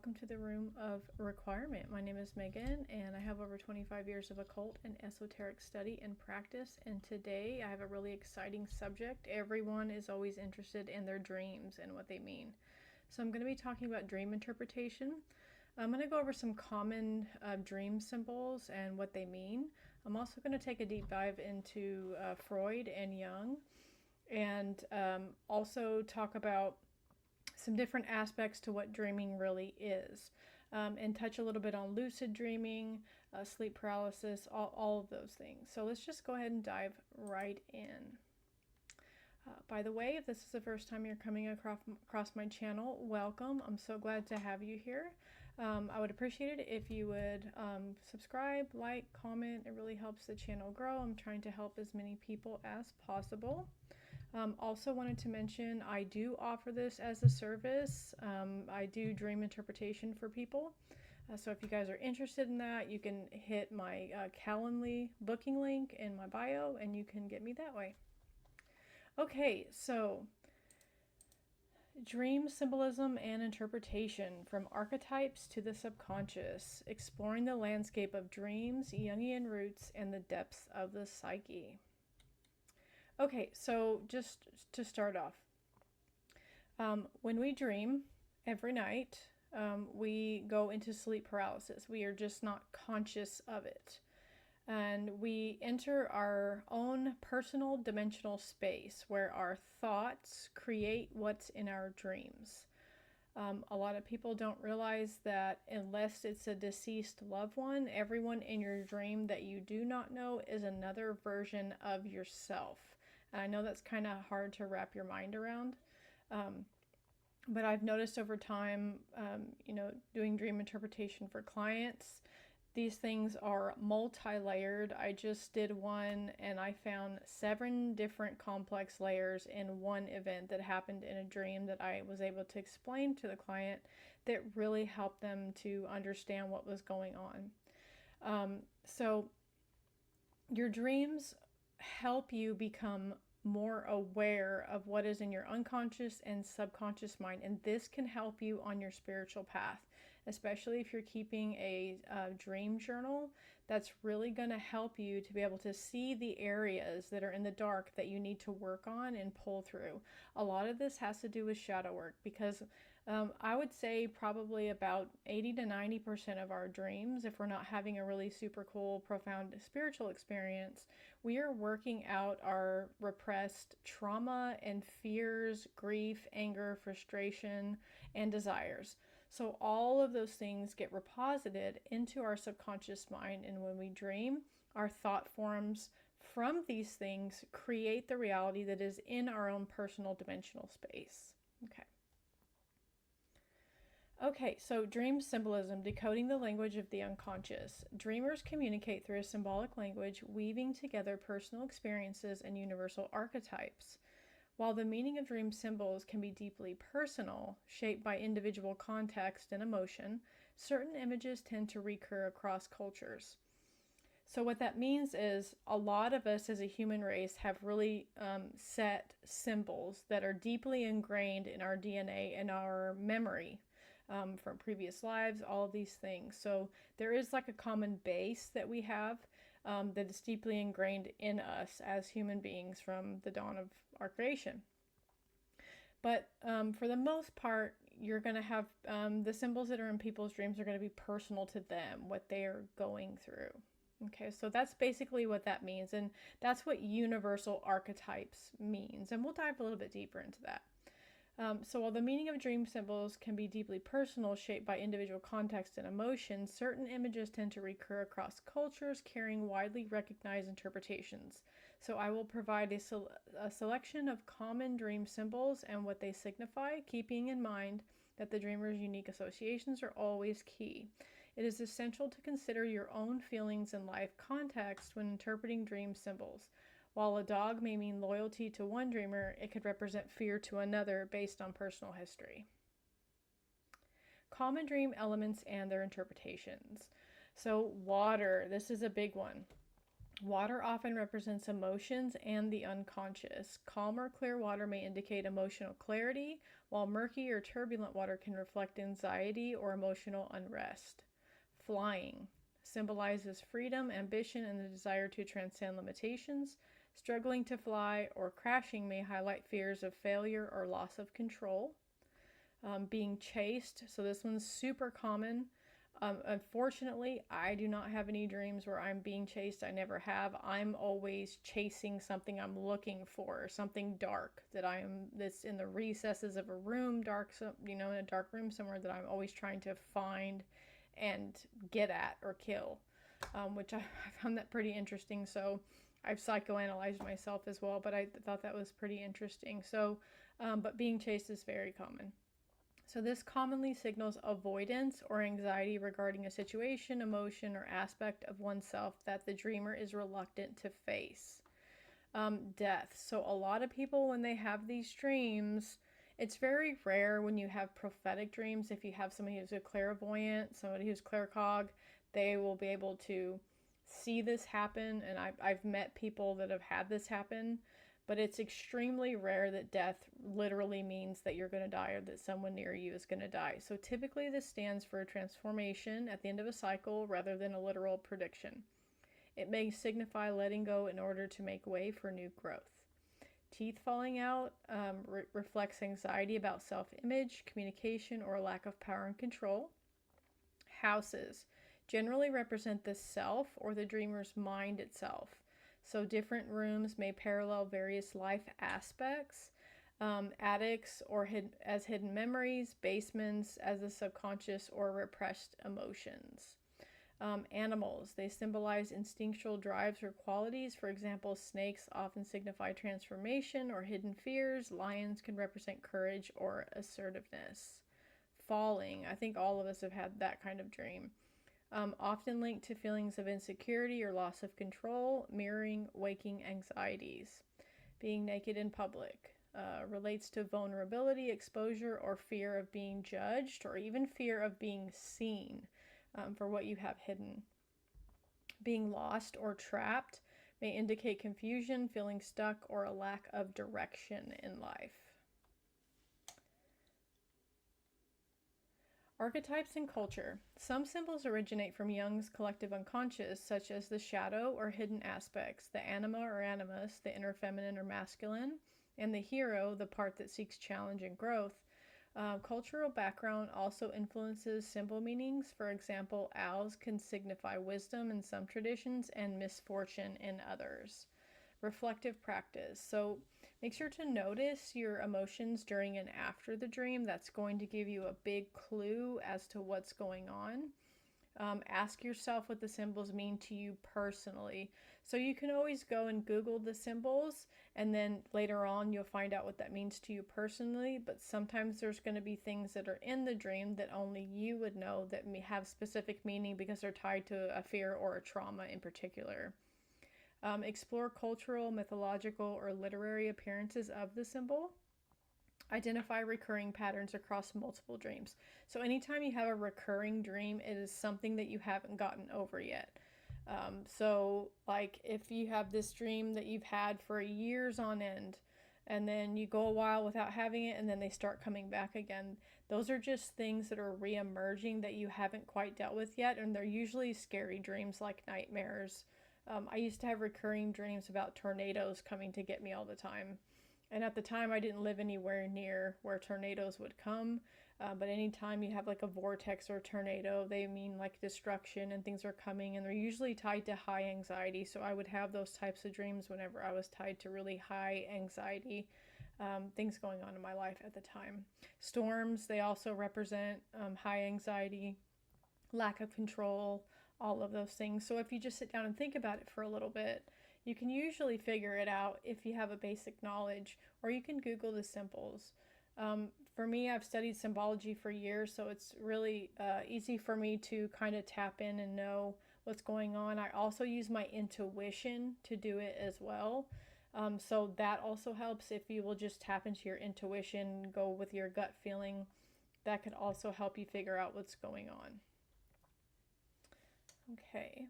welcome to the Room of Requirement. My name is Megan, and I have over 25 years of occult and esoteric study and practice. And today I have a really exciting subject. Everyone is always interested in their dreams and what they mean. So I'm going to be talking about dream interpretation. I'm going to go over some common dream symbols and what they mean. I'm also going to take a deep dive into Freud and Jung, and also talk about some different aspects to what dreaming really is, and touch a little bit on lucid dreaming, sleep paralysis, all of those things. So let's just go ahead and dive right in. By the way, if this is the first time you're coming across my channel, welcome. I'm so glad to have you here. I would appreciate it if you would subscribe, like, comment. It really helps the channel grow. I'm trying to help as many people as possible. Also wanted to mention I do offer this as a service. I do dream interpretation for people. So if you guys are interested in that, you can hit my Calendly booking link in my bio and you can get me that way. Okay, so dream symbolism and interpretation, from archetypes to the subconscious, exploring the landscape of dreams, Jungian roots, and the depths of the psyche. Okay, so just to start off, when we dream every night, we go into sleep paralysis. We are just not conscious of it. And we enter our own personal dimensional space where our thoughts create what's in our dreams. A lot of people don't realize that unless it's a deceased loved one, everyone in your dream that you do not know is another version of yourself. And I know that's kind of hard to wrap your mind around, but I've noticed over time, doing dream interpretation for clients, these things are multi-layered. I just did one and I found 7 different complex layers in one event that happened in a dream that I was able to explain to the client that really helped them to understand what was going on. So your dreams help you become more aware of what is in your unconscious and subconscious mind, and this can help you on your spiritual path, especially if you're keeping a dream journal. That's really going to help you to be able to see the areas that are in the dark that you need to work on and pull through. A lot of this has to do with shadow work, because I would say probably about 80 to 90% of our dreams, if we're not having a really super cool, profound spiritual experience, we are working out our repressed trauma and fears, grief, anger, frustration, and desires. So all of those things get reposited into our subconscious mind, and when we dream, our thought forms from these things create the reality that is in our own personal dimensional space. Okay, so dream symbolism, decoding the language of the unconscious. Dreamers communicate through a symbolic language, weaving together personal experiences and universal archetypes. While the meaning of dream symbols can be deeply personal, shaped by individual context and emotion, certain images tend to recur across cultures. So what that means is a lot of us as a human race have really set symbols that are deeply ingrained in our DNA and our memory. From previous lives, all of these things. So there is like a common base that we have that is deeply ingrained in us as human beings from the dawn of our creation. But for the most part, you're going to have the symbols that are in people's dreams are going to be personal to them, what they are going through. Okay, so that's basically what that means, and that's what universal archetypes means, and we'll dive a little bit deeper into that. So while the meaning of dream symbols can be deeply personal, shaped by individual context and emotion, certain images tend to recur across cultures, carrying widely recognized interpretations. So I will provide a selection of common dream symbols and what they signify, keeping in mind that the dreamer's unique associations are always key. It is essential to consider your own feelings and life context when interpreting dream symbols. While a dog may mean loyalty to one dreamer, it could represent fear to another based on personal history. Common dream elements and their interpretations. So water, this is a big one. Water often represents emotions and the unconscious. Calm or clear water may indicate emotional clarity, while murky or turbulent water can reflect anxiety or emotional unrest. Flying symbolizes freedom, ambition, and the desire to transcend limitations. Struggling to fly or crashing may highlight fears of failure or loss of control. Being chased, so this one's super common. Unfortunately, I do not have any dreams where I'm being chased. I never have. I'm always chasing something I'm looking for, something dark that's in the recesses of a room, dark, in a dark room somewhere that I'm always trying to find and get at or kill, which I found that pretty interesting. So I've psychoanalyzed myself as well, but I thought that was pretty interesting. So, but being chased is very common. So this commonly signals avoidance or anxiety regarding a situation, emotion, or aspect of oneself that the dreamer is reluctant to face. Death. So a lot of people, when they have these dreams, it's very rare when you have prophetic dreams. If you have somebody who's a clairvoyant, somebody who's claircog, they will be able to see this happen. And I've met people that have had this happen. But it's extremely rare that death literally means that you're going to die or that someone near you is going to die. So typically this stands for a transformation at the end of a cycle rather than a literal prediction. It may signify letting go in order to make way for new growth. Teeth falling out reflects anxiety about self-image, communication, or lack of power and control. Houses generally represent the self or the dreamer's mind itself. So different rooms may parallel various life aspects. Attics or as hidden memories, basements as the subconscious or repressed emotions. Animals, they symbolize instinctual drives or qualities. For example, snakes often signify transformation or hidden fears. Lions can represent courage or assertiveness. Falling, I think all of us have had that kind of dream. Often linked to feelings of insecurity or loss of control, mirroring waking anxieties. Being naked in public relates to vulnerability, exposure, or fear of being judged, or even fear of being seen for what you have hidden. Being lost or trapped may indicate confusion, feeling stuck, or a lack of direction in life. Archetypes and culture. Some symbols originate from Jung's collective unconscious, such as the shadow or hidden aspects, the anima or animus, the inner feminine or masculine, and the hero, the part that seeks challenge and growth. Cultural background also influences symbol meanings. For example, owls can signify wisdom in some traditions and misfortune in others. Reflective practice. So make sure to notice your emotions during and after the dream. That's going to give you a big clue as to what's going on. Ask yourself what the symbols mean to you personally. So you can always go and Google the symbols, and then later on you'll find out what that means to you personally. But sometimes there's going to be things that are in the dream that only you would know that may have specific meaning because they're tied to a fear or a trauma in particular. Explore cultural, mythological, or literary appearances of the symbol. Identify recurring patterns across multiple dreams. So anytime you have a recurring dream, it is something that you haven't gotten over yet. So like if you have this dream that you've had for years on end, and then you go a while without having it, and then they start coming back again. Those are just things that are re-emerging that you haven't quite dealt with yet, and they're usually scary dreams like nightmares. I used to have recurring dreams about tornadoes coming to get me all the time. And at the time, I didn't live anywhere near where tornadoes would come. But anytime you have like a vortex or a tornado, they mean like destruction and things are coming. And they're usually tied to high anxiety. So I would have those types of dreams whenever I was tied to really high anxiety things going on in my life at the time. Storms, they also represent high anxiety, lack of control, all of those things. So if you just sit down and think about it for a little bit, you can usually figure it out if you have a basic knowledge, or you can Google the symbols. For me, I've studied symbology for years, so it's really easy for me to kind of tap in and know what's going on. I also use my intuition to do it as well. So that also helps if you will just tap into your intuition, go with your gut feeling. That could also help you figure out what's going on. Okay,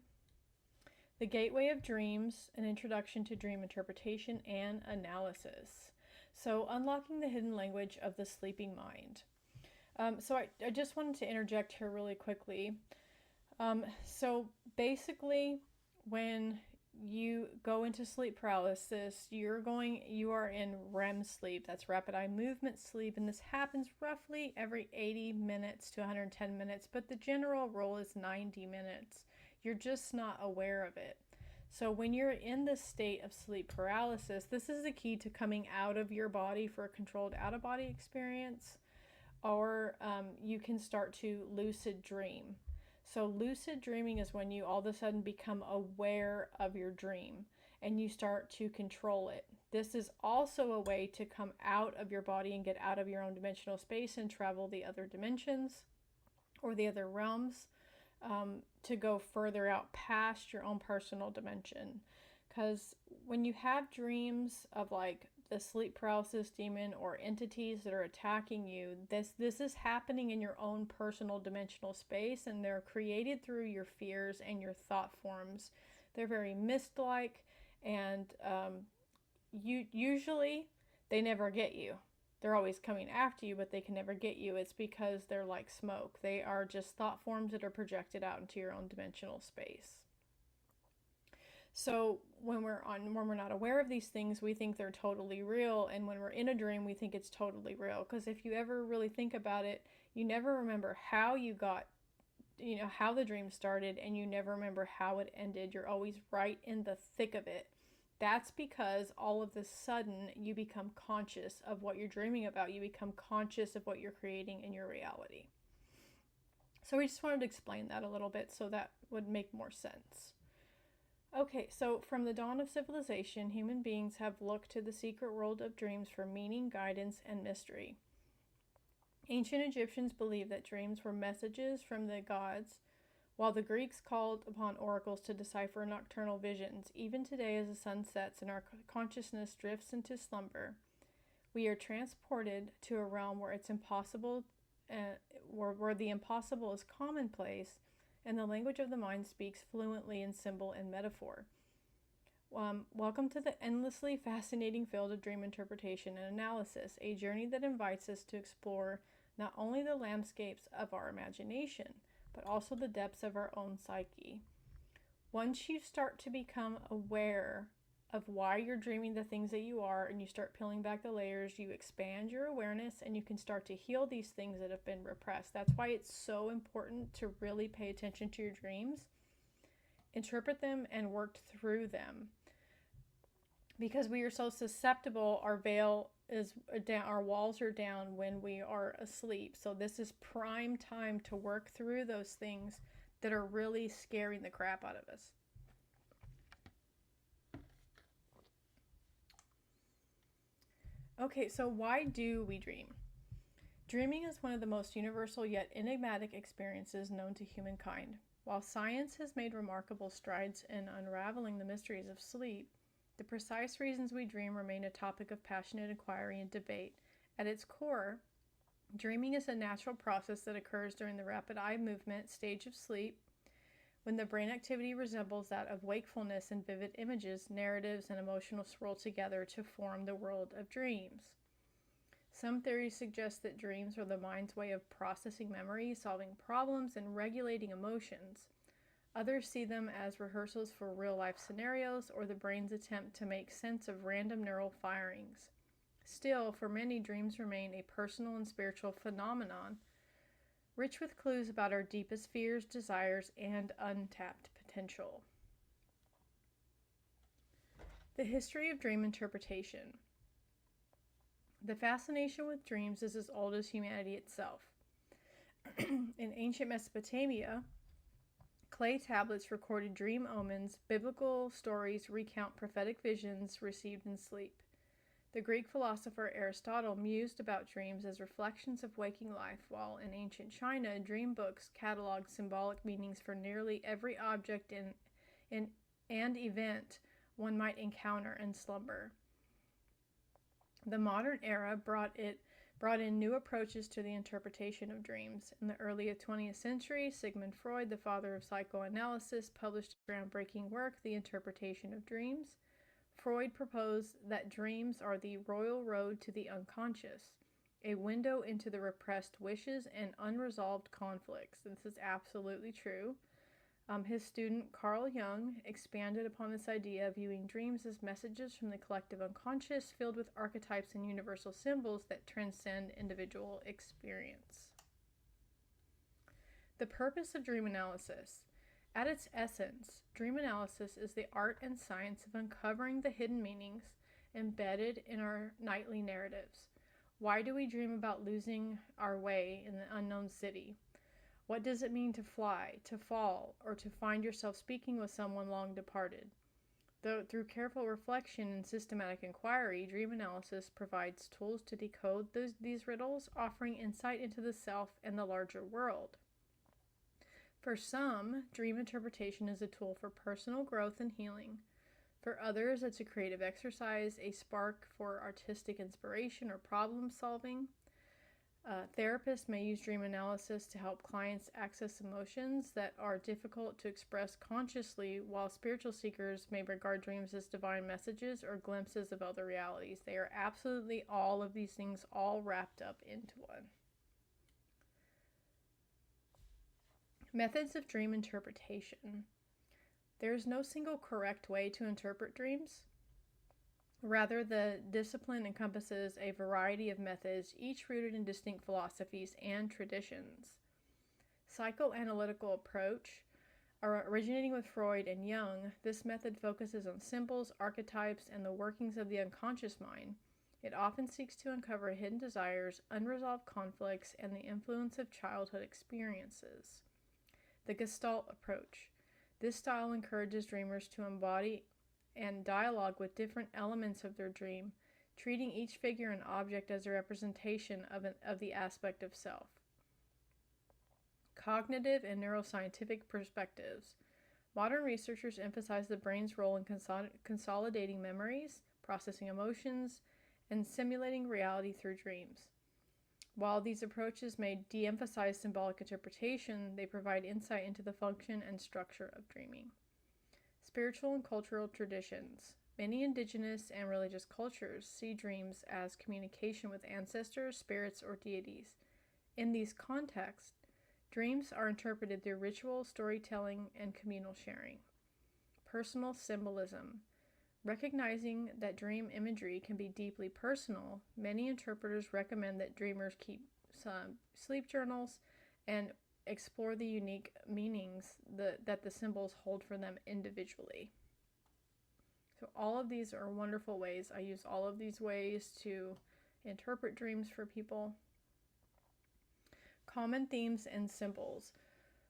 The Gateway of Dreams, an introduction to dream interpretation and analysis. So, unlocking the hidden language of the sleeping mind. I just wanted to interject here really quickly. So basically, when you go into sleep paralysis, you are in REM sleep. That's rapid eye movement sleep, and this happens roughly every 80 minutes to 110 minutes, but the general rule is 90 minutes. You're just not aware of it. So when you're in this state of sleep paralysis, this is the key to coming out of your body for a controlled out-of-body experience, or you can start to lucid dream. So lucid dreaming is when you all of a sudden become aware of your dream and you start to control it. This is also a way to come out of your body and get out of your own dimensional space and travel the other dimensions or the other realms, to go further out past your own personal dimension. Because when you have dreams of like the sleep paralysis demon or entities that are attacking you, this is happening in your own personal dimensional space, and they're created through your fears and your thought forms. They're very mist-like, and usually they never get you. They're always coming after you, but they can never get you. It's because they're like smoke. They are just thought forms that are projected out into your own dimensional space. So when we're not aware of these things, we think they're totally real, and when we're in a dream, we think it's totally real. Because if you ever really think about it, you never remember how you got, how the dream started, and you never remember how it ended. You're always right in the thick of it. That's because all of a sudden you become conscious of what you're dreaming about. You become conscious of what you're creating in your reality. So we just wanted to explain that a little bit so that would make more sense. Okay, so from the dawn of civilization, human beings have looked to the secret world of dreams for meaning, guidance, and mystery. Ancient Egyptians believed that dreams were messages from the gods, while the Greeks called upon oracles to decipher nocturnal visions. Even today, as the sun sets and our consciousness drifts into slumber, we are transported to a realm where it's impossible, where the impossible is commonplace, and the language of the mind speaks fluently in symbol and metaphor. Welcome to the endlessly fascinating field of dream interpretation and analysis, a journey that invites us to explore not only the landscapes of our imagination, but also the depths of our own psyche. Once you start to become aware of why you're dreaming the things that you are, and you start peeling back the layers, you expand your awareness, and you can start to heal these things that have been repressed. That's why it's so important to really pay attention to your dreams, interpret them, and work through them. Because we are so susceptible, our veil is down, our walls are down when we are asleep. So this is prime time to work through those things that are really scaring the crap out of us. Okay, so why do we dream? Dreaming is one of the most universal yet enigmatic experiences known to humankind. While science has made remarkable strides in unraveling the mysteries of sleep, the precise reasons we dream remain a topic of passionate inquiry and debate. At its core, dreaming is a natural process that occurs during the rapid eye movement stage of sleep, when the brain activity resembles that of wakefulness and vivid images, narratives, and emotions swirl together to form the world of dreams. Some theories suggest that dreams are the mind's way of processing memory, solving problems, and regulating emotions. Others see them as rehearsals for real-life scenarios or the brain's attempt to make sense of random neural firings. Still, for many, dreams remain a personal and spiritual phenomenon, rich with clues about our deepest fears, desires, and untapped potential. The history of dream interpretation. The fascination with dreams is as old as humanity itself. In ancient Mesopotamia, clay tablets recorded dream omens. Biblical stories recount prophetic visions received in sleep. The Greek philosopher Aristotle mused about dreams as reflections of waking life, while in ancient China, dream books cataloged symbolic meanings for nearly every object and event one might encounter in slumber. The modern era brought it brought in new approaches to the interpretation of dreams. In the early 20th century, Sigmund Freud, the father of psychoanalysis, published a groundbreaking work, The Interpretation of Dreams. Freud proposed that dreams are the royal road to the unconscious, a window into the repressed wishes and unresolved conflicts. This is absolutely true. His student Carl Jung expanded upon this idea, viewing dreams as messages from the collective unconscious filled with archetypes and universal symbols that transcend individual experience. The purpose of dream analysis. At its essence, dream analysis is the art and science of uncovering the hidden meanings embedded in our nightly narratives. Why do we dream about losing our way in the unknown city? What does it mean to fly, to fall, or to find yourself speaking with someone long departed? Through careful reflection and systematic inquiry, dream analysis provides tools to decode these riddles, offering insight into the self and the larger world. For some, dream interpretation is a tool for personal growth and healing. For others, it's a creative exercise, a spark for artistic inspiration or problem solving. Therapists may use dream analysis to help clients access emotions that are difficult to express consciously, while spiritual seekers may regard dreams as divine messages or glimpses of other realities. They are absolutely all of these things all wrapped up into one. Methods of dream interpretation. There is no single correct way to interpret dreams. Rather, the discipline encompasses a variety of methods, each rooted in distinct philosophies and traditions. Psychoanalytical approach, originating with Freud and Jung, this method focuses on symbols, archetypes, and the workings of the unconscious mind. It often seeks to uncover hidden desires, unresolved conflicts, and the influence of childhood experiences. The Gestalt approach. This style encourages dreamers to embody and dialogue with different elements of their dream, treating each figure and object as a representation of the aspect of self. Cognitive and neuroscientific perspectives. Modern researchers emphasize the brain's role in consolidating memories, processing emotions, and simulating reality through dreams. While these approaches may de-emphasize symbolic interpretation, they provide insight into the function and structure of dreaming. Spiritual and cultural traditions. Many indigenous and religious cultures see dreams as communication with ancestors, spirits, or deities. In these contexts, dreams are interpreted through ritual, storytelling, and communal sharing. Personal symbolism. Recognizing that dream imagery can be deeply personal, many interpreters recommend that dreamers keep some sleep journals and explore the unique meanings that the symbols hold for them individually. So all of these are wonderful ways. I use all of these ways to interpret dreams for people. Common themes and symbols.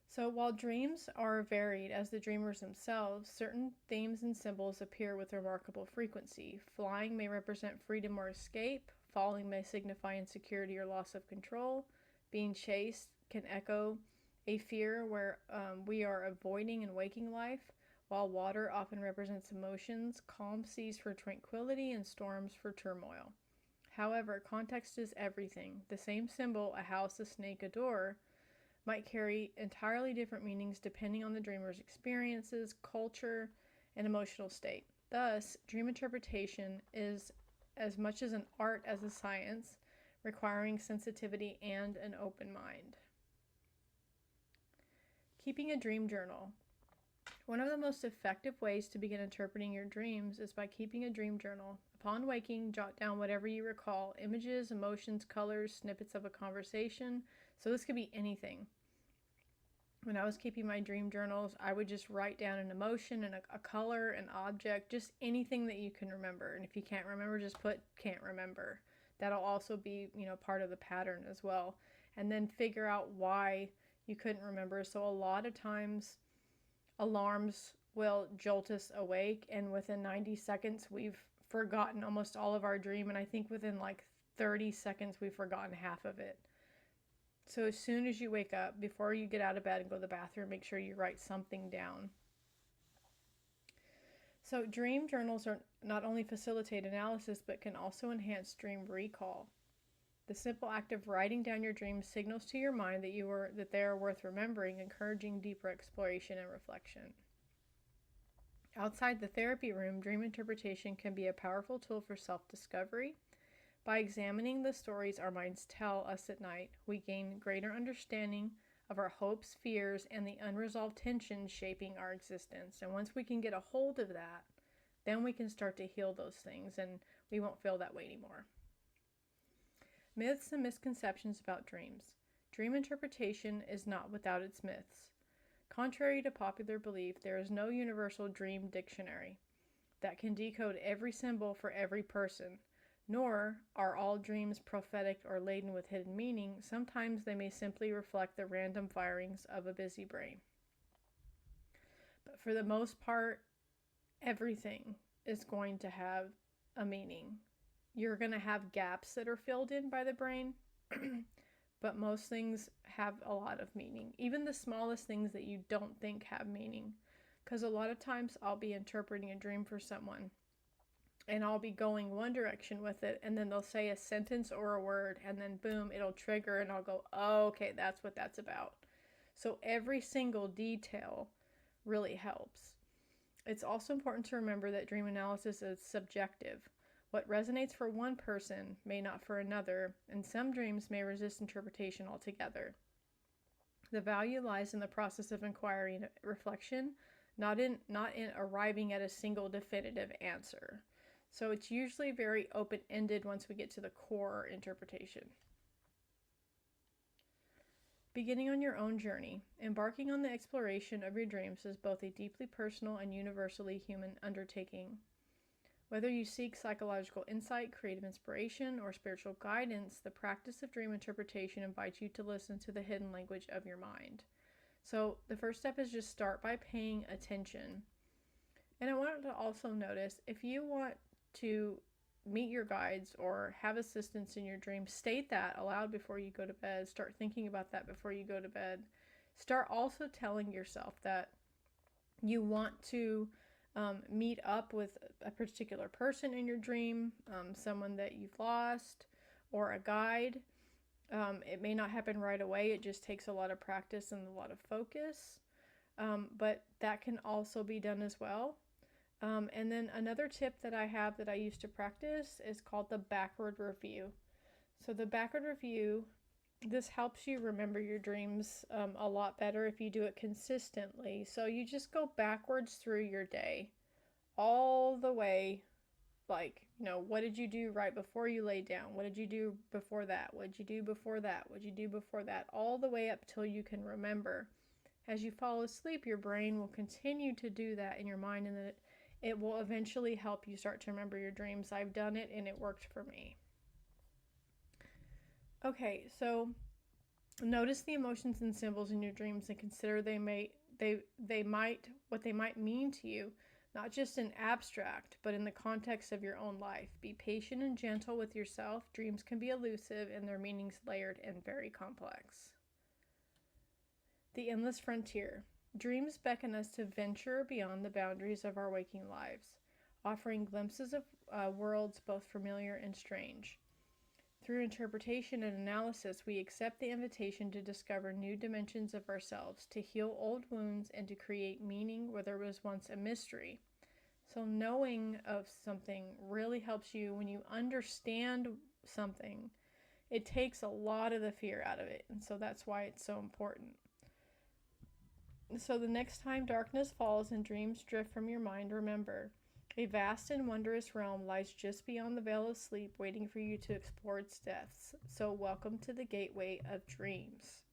So while dreams are varied as the dreamers themselves, certain themes and symbols appear with remarkable frequency. Flying may represent freedom or escape. Falling may signify insecurity or loss of control. Being chased can echo a fear where we are avoiding in waking life, while water often represents emotions, calm seas for tranquility, and storms for turmoil. However, context is everything. The same symbol, a house, a snake, a door, might carry entirely different meanings depending on the dreamer's experiences, culture, and emotional state. Thus, dream interpretation is as much as an art as a science, requiring sensitivity and an open mind. Keeping a dream journal. One of the most effective ways to begin interpreting your dreams is by keeping a dream journal. Upon waking, jot down whatever you recall, images, emotions, colors, snippets of a conversation. So this could be anything. When I was keeping my dream journals, I would just write down an emotion and a color, an object, just anything that you can remember. And if you can't remember, just put can't remember. That'll also be, part of the pattern as well. And then figure out why you couldn't remember. So a lot of times alarms will jolt us awake, and within 90 seconds we've forgotten almost all of our dream, and I think within like 30 seconds we've forgotten half of it. So as soon as you wake up, before you get out of bed and go to the bathroom, make sure you write something down. So dream journals are not only facilitate analysis, but can also enhance dream recall. The simple act of writing down your dreams signals to your mind that they are worth remembering, encouraging deeper exploration and reflection. Outside the therapy room, dream interpretation can be a powerful tool for self-discovery. By examining the stories our minds tell us at night, we gain greater understanding of our hopes, fears, and the unresolved tensions shaping our existence. And once we can get a hold of that, then we can start to heal those things and we won't feel that way anymore. Myths and misconceptions about dreams. Dream interpretation is not without its myths. Contrary to popular belief, there is no universal dream dictionary that can decode every symbol for every person, nor are all dreams prophetic or laden with hidden meaning. Sometimes they may simply reflect the random firings of a busy brain. But for the most part, everything is going to have a meaning. You're going to have gaps that are filled in by the brain, but most things have a lot of meaning. Even the smallest things that you don't think have meaning. Because a lot of times I'll be interpreting a dream for someone, and I'll be going one direction with it, and then they'll say a sentence or a word, and then boom, it'll trigger, and I'll go, oh, okay, that's what that's about. So every single detail really helps. It's also important to remember that dream analysis is subjective. What resonates for one person may not for another, and some dreams may resist interpretation altogether. The value lies in the process of inquiry and reflection, not in arriving at a single definitive answer. So it's usually very open-ended once we get to the core interpretation. Beginning on your own journey, embarking on the exploration of your dreams is both a deeply personal and universally human undertaking. Whether you seek psychological insight, creative inspiration, or spiritual guidance, the practice of dream interpretation invites you to listen to the hidden language of your mind. So the first step is just start by paying attention. And I want to also notice, if you want to meet your guides or have assistance in your dreams, state that aloud before you go to bed. Start thinking about that before you go to bed. Start also telling yourself that you want to meet up with a particular person in your dream, someone that you've lost, or a guide. It may not happen right away. It just takes a lot of practice and a lot of focus, but that can also be done as well. And then another tip that I have that I used to practice is called the backward review. So the backward review, this helps you remember your dreams a lot better if you do it consistently. So you just go backwards through your day, all the way, like, what did you do right before you lay down? What did you do before that? What did you do before that? What did you do before that? All the way up till you can remember. As you fall asleep, your brain will continue to do that in your mind, and then it will eventually help you start to remember your dreams. I've done it and it worked for me. Okay, so notice the emotions and symbols in your dreams and consider what they might mean to you, not just in abstract, but in the context of your own life. Be patient and gentle with yourself. Dreams can be elusive and their meanings layered and very complex. The endless frontier. Dreams beckon us to venture beyond the boundaries of our waking lives, offering glimpses of worlds both familiar and strange. Through interpretation and analysis, we accept the invitation to discover new dimensions of ourselves, to heal old wounds, and to create meaning where there was once a mystery. So knowing of something really helps you. When you understand something, it takes a lot of the fear out of it, and so that's why it's so important. So the next time darkness falls and dreams drift from your mind, remember, a vast and wondrous realm lies just beyond the veil of sleep, waiting for you to explore its depths. So welcome to the gateway of dreams.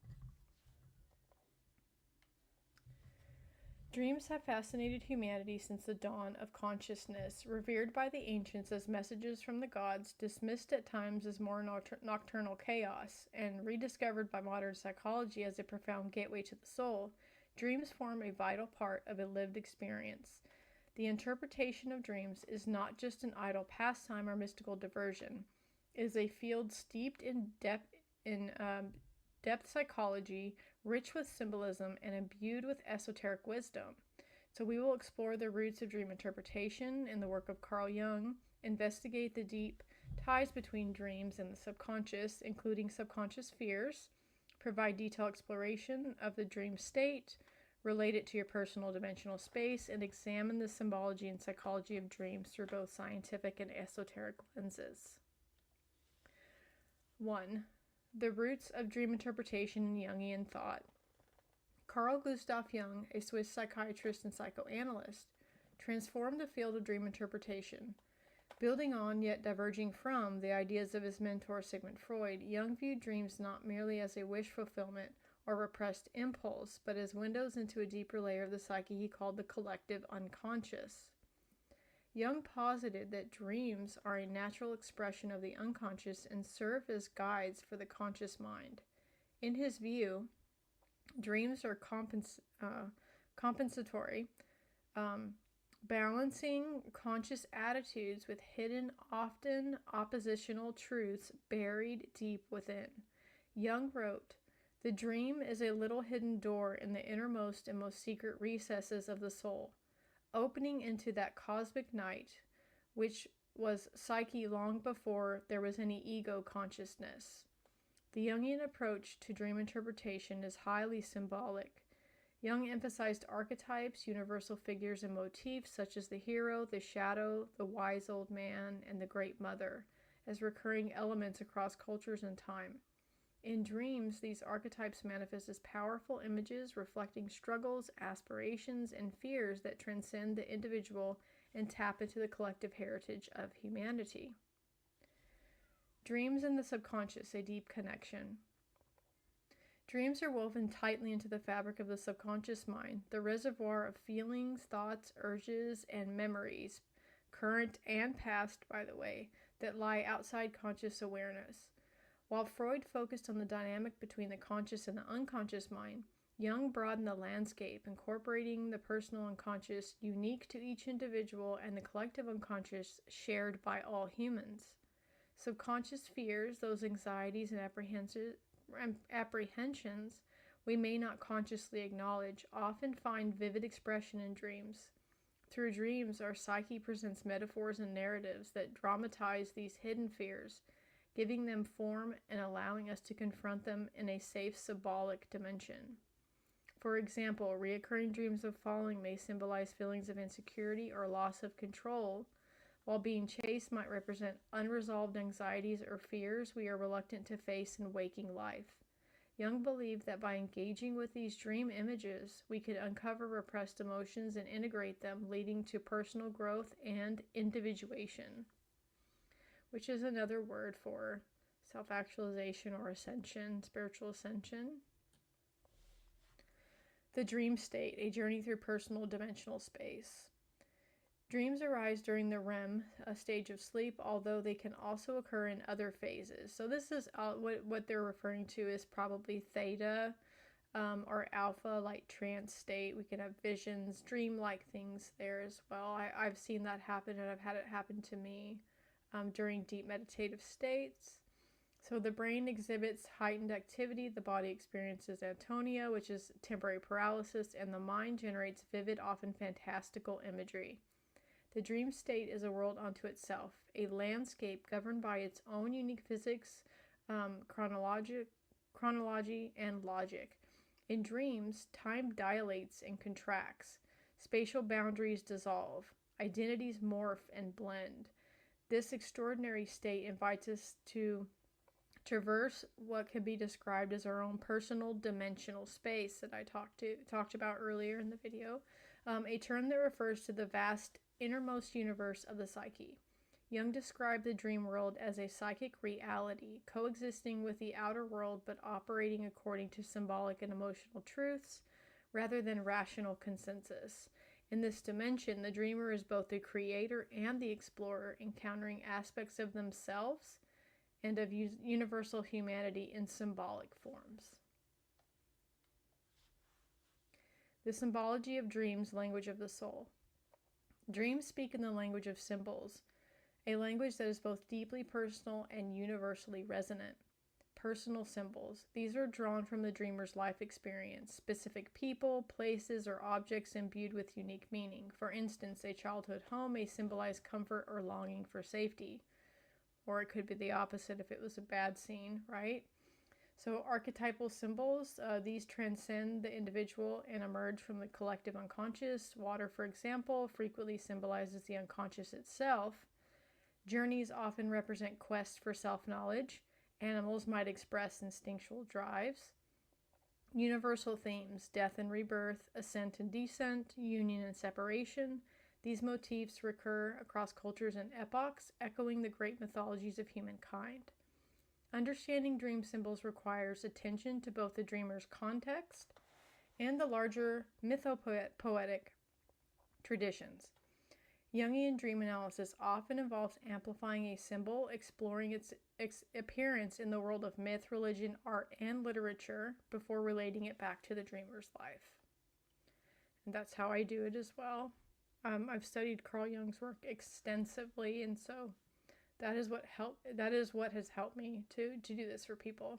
Dreams have fascinated humanity since the dawn of consciousness, revered by the ancients as messages from the gods, dismissed at times as more nocturnal chaos, and rediscovered by modern psychology as a profound gateway to the soul. Dreams form a vital part of a lived experience. The interpretation of dreams is not just an idle pastime or mystical diversion. It is a field steeped in depth psychology, rich with symbolism, and imbued with esoteric wisdom. So we will explore the roots of dream interpretation in the work of Carl Jung, investigate the deep Ties between dreams and the subconscious, including subconscious fears, provide detailed exploration of the dream state, relate it to your personal dimensional space, and examine the symbology and psychology of dreams through both scientific and esoteric lenses. 1. The roots of dream interpretation in Jungian thought. Carl Gustav Jung, a Swiss psychiatrist and psychoanalyst, transformed the field of dream interpretation. Building on, yet diverging from, the ideas of his mentor Sigmund Freud, Jung viewed dreams not merely as a wish fulfillment or repressed impulse, but as windows into a deeper layer of the psyche he called the collective unconscious. Jung posited that dreams are a natural expression of the unconscious and serve as guides for the conscious mind. In his view, dreams are compensatory, balancing conscious attitudes with hidden, often oppositional truths buried deep within. Jung wrote, "The dream is a little hidden door in the innermost and most secret recesses of the soul, opening into that cosmic night, which was psyche long before there was any ego consciousness." The Jungian approach to dream interpretation is highly symbolic. Jung emphasized archetypes, universal figures and motifs such as the hero, the shadow, the wise old man, and the great mother, as recurring elements across cultures and time. In dreams, these archetypes manifest as powerful images reflecting struggles, aspirations, and fears that transcend the individual and tap into the collective heritage of humanity. Dreams and the subconscious, a deep connection. Dreams are woven tightly into the fabric of the subconscious mind, the reservoir of feelings, thoughts, urges, and memories, current and past, by the way, that lie outside conscious awareness. While Freud focused on the dynamic between the conscious and the unconscious mind, Jung broadened the landscape, incorporating the personal unconscious unique to each individual and the collective unconscious shared by all humans. Subconscious fears, those anxieties and apprehensions we may not consciously acknowledge, often find vivid expression in dreams. Through dreams, our psyche presents metaphors and narratives that dramatize these hidden fears, giving them form and allowing us to confront them in a safe symbolic dimension. For example, recurring dreams of falling may symbolize feelings of insecurity or loss of control, while being chased might represent unresolved anxieties or fears we are reluctant to face in waking life. Jung believed that by engaging with these dream images, we could uncover repressed emotions and integrate them, leading to personal growth and individuation, which is another word for self-actualization or ascension, spiritual ascension. The dream state, a journey through personal dimensional space. Dreams arise during the REM, a stage of sleep, although they can also occur in other phases. So this is what they're referring to is probably theta or alpha, like trance state. We can have visions, dream-like things there as well. I've seen that happen, and I've had it happen to me during deep meditative states. So the brain exhibits heightened activity, the body experiences atonia, which is temporary paralysis, and the mind generates vivid, often fantastical imagery. The dream state is a world unto itself, a landscape governed by its own unique physics, chronology, and logic. In dreams, time dilates and contracts. Spatial boundaries dissolve. Identities morph and blend. This extraordinary state invites us to traverse what can be described as our own personal dimensional space that I talked about earlier in the video, a term that refers to the vast innermost universe of the psyche. Jung described the dream world as a psychic reality, coexisting with the outer world but operating according to symbolic and emotional truths rather than rational consensus. In this dimension, the dreamer is both the creator and the explorer, encountering aspects of themselves and of universal humanity in symbolic forms. The symbology of dreams, language of the soul. Dreams speak in the language of symbols, a language that is both deeply personal and universally resonant. Personal symbols. These are drawn from the dreamer's life experience, specific people, places, or objects imbued with unique meaning. For instance, a childhood home may symbolize comfort or longing for safety, or it could be the opposite if it was a bad scene, right? So archetypal symbols, these transcend the individual and emerge from the collective unconscious. Water, for example, frequently symbolizes the unconscious itself. Journeys often represent quests for self-knowledge. Animals might express instinctual drives. Universal themes, death and rebirth, ascent and descent, union and separation. These motifs recur across cultures and epochs, echoing the great mythologies of humankind. Understanding dream symbols requires attention to both the dreamer's context and the larger mythopoetic traditions. Jungian dream analysis often involves amplifying a symbol, exploring its appearance in the world of myth, religion, art, and literature before relating it back to the dreamer's life. And that's how I do it as well. I've studied Carl Jung's work extensively, and so that is what has helped me to do this for people.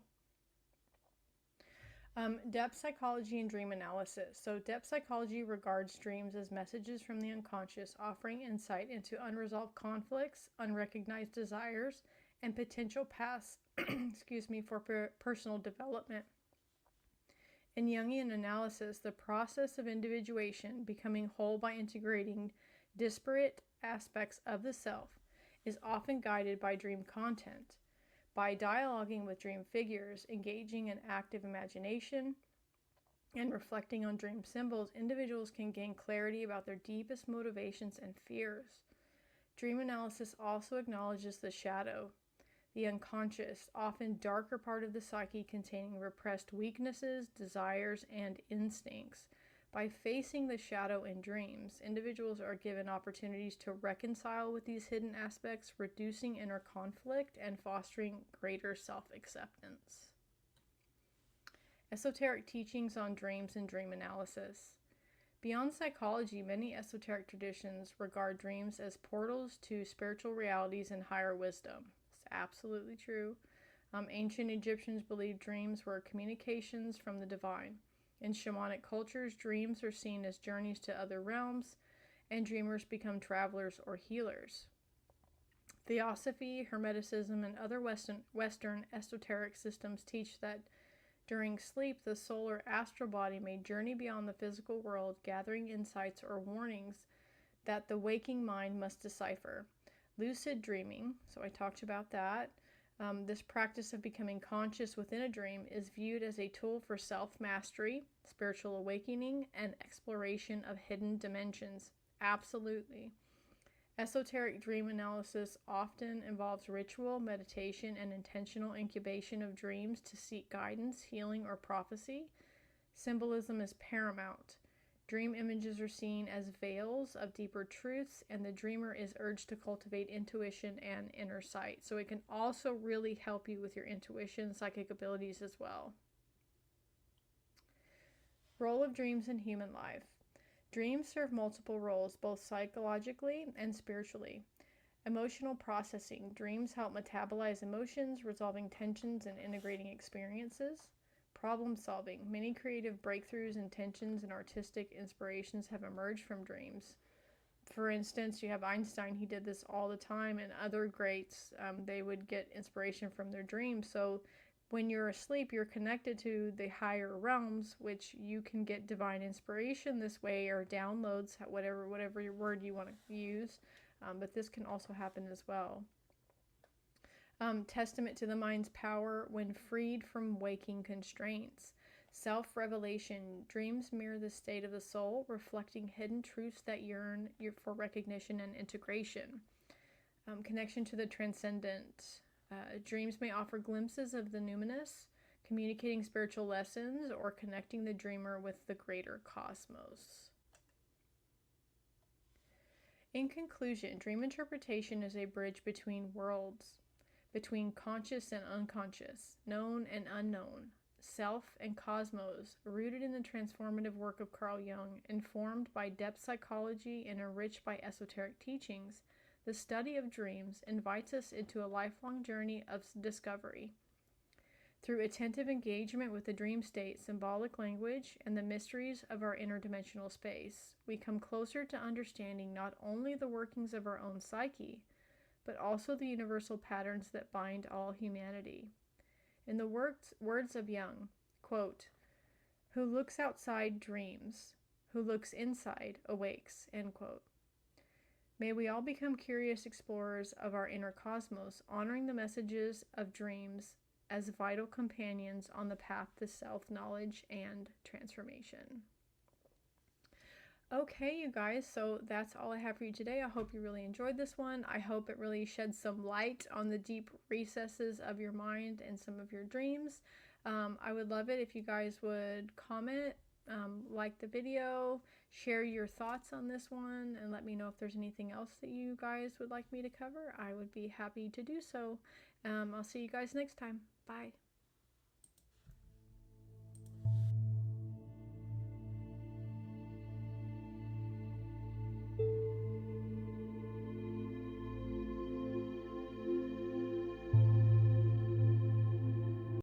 Depth psychology and dream analysis. So depth psychology regards dreams as messages from the unconscious, offering insight into unresolved conflicts, unrecognized desires, and potential paths for personal development. In Jungian analysis, the process of individuation, becoming whole by integrating disparate aspects of the self, is often guided by dream content. By dialoguing with dream figures, engaging in active imagination, and reflecting on dream symbols, individuals can gain clarity about their deepest motivations and fears. Dream analysis also acknowledges the shadow, the unconscious, often darker part of the psyche containing repressed weaknesses, desires, and instincts. By facing the shadow in dreams, individuals are given opportunities to reconcile with these hidden aspects, reducing inner conflict and fostering greater self-acceptance. Esoteric teachings on dreams and dream analysis. Beyond psychology, many esoteric traditions regard dreams as portals to spiritual realities and higher wisdom. It's absolutely true. Ancient Egyptians believed dreams were communications from the divine. In shamanic cultures, dreams are seen as journeys to other realms, and dreamers become travelers or healers. Theosophy, Hermeticism, and other Western esoteric systems teach that during sleep, the soul or astral body may journey beyond the physical world, gathering insights or warnings that the waking mind must decipher. Lucid dreaming, so I talked about that. This practice of becoming conscious within a dream is viewed as a tool for self-mastery, spiritual awakening, and exploration of hidden dimensions. Absolutely. Esoteric dream analysis often involves ritual, meditation, and intentional incubation of dreams to seek guidance, healing, or prophecy. Symbolism is paramount. Dream images are seen as veils of deeper truths, and the dreamer is urged to cultivate intuition and inner sight. So it can also really help you with your intuition, psychic abilities as well. Role of dreams in human life. Dreams serve multiple roles, both psychologically and spiritually. Emotional processing. Dreams help metabolize emotions, resolving tensions, and integrating experiences. Problem solving. Many creative breakthroughs, intentions, and artistic inspirations have emerged from dreams. For instance, you have Einstein. He did this all the time, and other greats, they would get inspiration from their dreams. So when you're asleep, you're connected to the higher realms, which you can get divine inspiration this way, or downloads, whatever your word you want to use. But this can also happen as well. Testament to the mind's power when freed from waking constraints. Self-revelation. Dreams mirror the state of the soul, reflecting hidden truths that yearn for recognition and integration. Connection to the transcendent. Dreams may offer glimpses of the numinous, communicating spiritual lessons, or connecting the dreamer with the greater cosmos. In conclusion, dream interpretation is a bridge between worlds, between conscious and unconscious, known and unknown, self and cosmos, rooted in the transformative work of Carl Jung, informed by depth psychology and enriched by esoteric teachings. The study of dreams invites us into a lifelong journey of discovery. Through attentive engagement with the dream state, symbolic language, and the mysteries of our interdimensional space, we come closer to understanding not only the workings of our own psyche, but also the universal patterns that bind all humanity. In the words of Jung, quote, "Who looks outside dreams, who looks inside awakes," end quote. May we all become curious explorers of our inner cosmos, honoring the messages of dreams as vital companions on the path to self-knowledge and transformation. Okay, you guys, so that's all I have for you today. I hope you really enjoyed this one. I hope it really sheds some light on the deep recesses of your mind and some of your dreams. I would love it if you guys would comment, like the video, share your thoughts on this one, and let me know if there's anything else that you guys would like me to cover. I would be happy to do so. I'll see you guys next time. Bye.